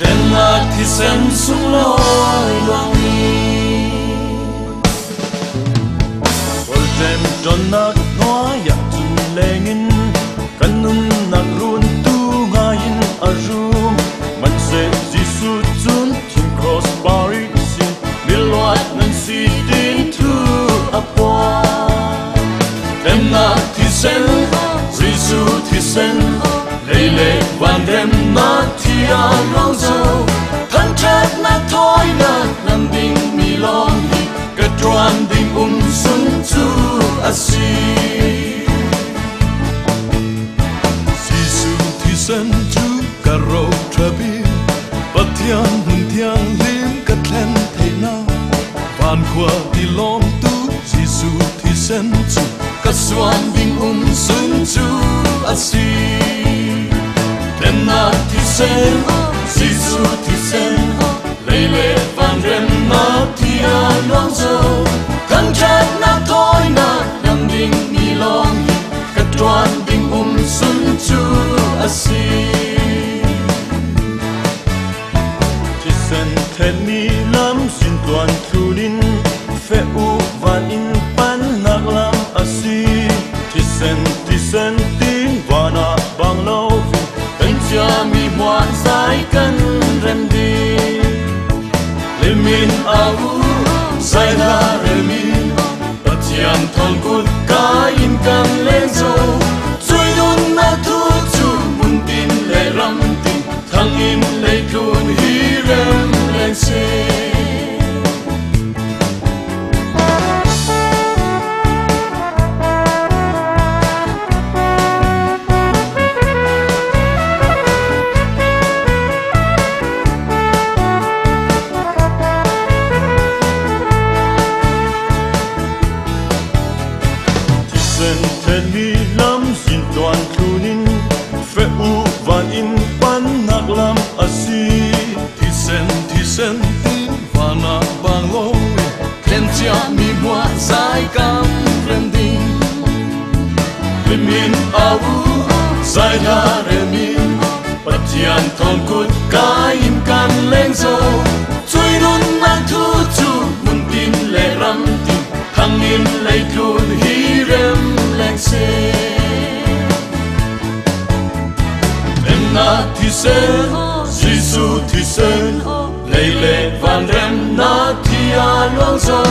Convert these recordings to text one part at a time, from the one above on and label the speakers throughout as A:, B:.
A: Tena thì sen sung loi loang mi Ol tem don nak noa ya tun lengin Kanun nak run tu ngayin arum Man se Jisu tun tin cross bari sin Bilwat nan si din tu apwa Tena thì sen Jisu thì sen Lê lê van rem na thia long dâu Thân trát na thôi na Nam ding mi long hi Cả đoan ding sun tu asi Giêsu thì sen tu cả râu trabi Bất thiang hùng thiang lim cất lên thế nào Van qua đi lom tu Giêsu thì sen tu Cả xoan ding sun tu asi Tena thì sen, Giêsu thì sen, lê lê van rem na thia loang dâu, thân trát na thôi na nam ding mi long hi, cất đoan ding sun tu asi. Thì sen thẹn mi lam xin toàn thunin, phê u van in pan nak lam asi. Thì sen tin vana bang lâu vi. Cha mi moan sai kan rem di Limin au sai la remin Patiam thon kut ka in kan len zo Cui nun na thu chu mun tin le ram tin Thang in le kun hi rem len se Thẹn mi lam xin toàn thunin phê u van in pan nak lam asi Thì sen tin vana bang loi Khen cha mi mua sai cam rem ding Limin au sai la remin Patian thon kut ka in kan leng zo Cui nun na thu chu mun tin le ram tin Hang in le kun hi rem leng se Tena thì sen, Giêsu thì sen Lê lê van rem na thia loang dâu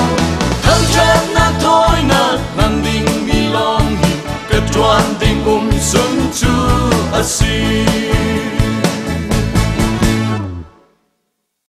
A: Thân trát na thôi na Nam ding mi long hi Cất đoan ding sun tu asi